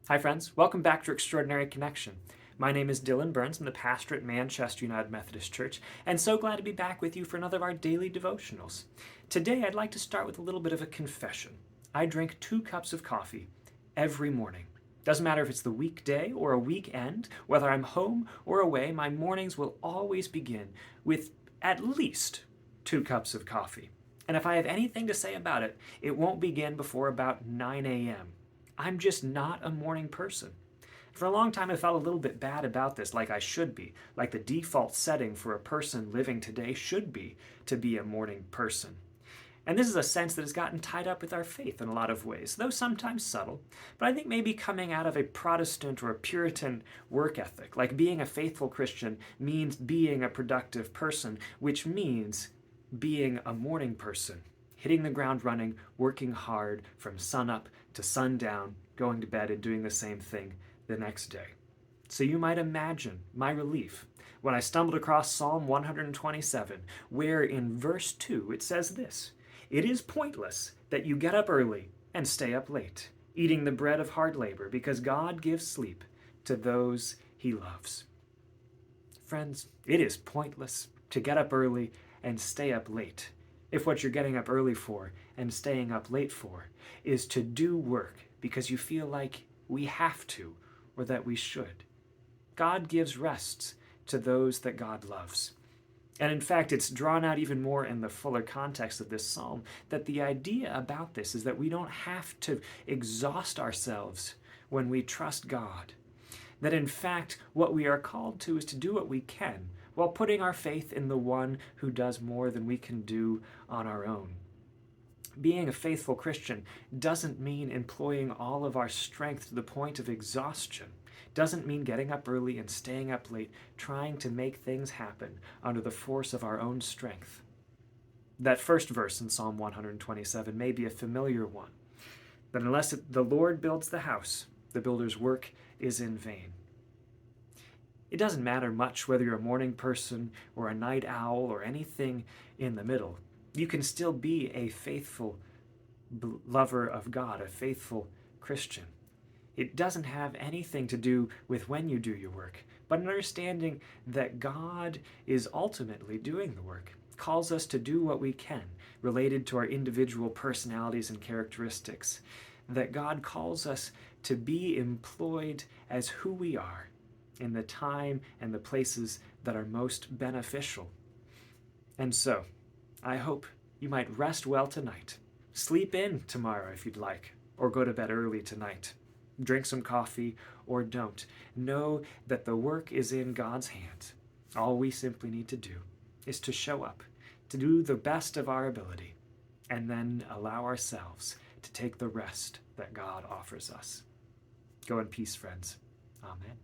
Hi, friends. Welcome back to Extraordinary Connection. My name is Dillon Burns. I'm the pastor at Manchester United Methodist Church, and so glad to be back with you for another of our daily devotionals. Today, I'd like to start with a little bit of a confession. I drink 2 cups of coffee every morning. Doesn't matter if it's the weekday or a weekend, whether I'm home or away, my mornings will always begin with at least 2 cups of coffee. And if I have anything to say about it, it won't begin before about 9 a.m. I'm just not a morning person. For a long time, I felt a little bit bad about this, like I should be, like the default setting for a person living today should be to be a morning person. And this is a sense that has gotten tied up with our faith in a lot of ways, though sometimes subtle. But I think maybe coming out of a Protestant or a Puritan work ethic, like being a faithful Christian means being a productive person, which means being a morning person, hitting the ground running, working hard from sunup to sundown, going to bed and doing the same thing the next day. So you might imagine my relief when I stumbled across Psalm 127, where in verse 2 it says this: "It is pointless that you get up early and stay up late, eating the bread of hard labor, because God gives sleep to those he loves." Friends, it is pointless to get up early and stay up late if what you're getting up early for and staying up late for is to do work because you feel like we have to or that we should. God gives rests to those that God loves. And in fact, it's drawn out even more in the fuller context of this psalm that the idea about this is that we don't have to exhaust ourselves when we trust God. That in fact, what we are called to is to do what we can while putting our faith in the one who does more than we can do on our own. Being a faithful Christian doesn't mean employing all of our strength to the point of exhaustion. Doesn't mean getting up early and staying up late, trying to make things happen under the force of our own strength. That first verse in Psalm 127 may be a familiar one. That unless the Lord builds the house, the builder's work is in vain. It doesn't matter much whether you're a morning person or a night owl or anything in the middle. You can still be a faithful lover of God, a faithful Christian. It doesn't have anything to do with when you do your work, but an understanding that God is ultimately doing the work, calls us to do what we can related to our individual personalities and characteristics, that God calls us to be employed as who we are in the time and the places that are most beneficial. And so, I hope you might rest well tonight. Sleep in tomorrow if you'd like, or go to bed early tonight. Drink some coffee or don't. Know that the work is in God's hands. All we simply need to do is to show up, to do the best of our ability, and then allow ourselves to take the rest that God offers us. Go in peace, friends. Amen.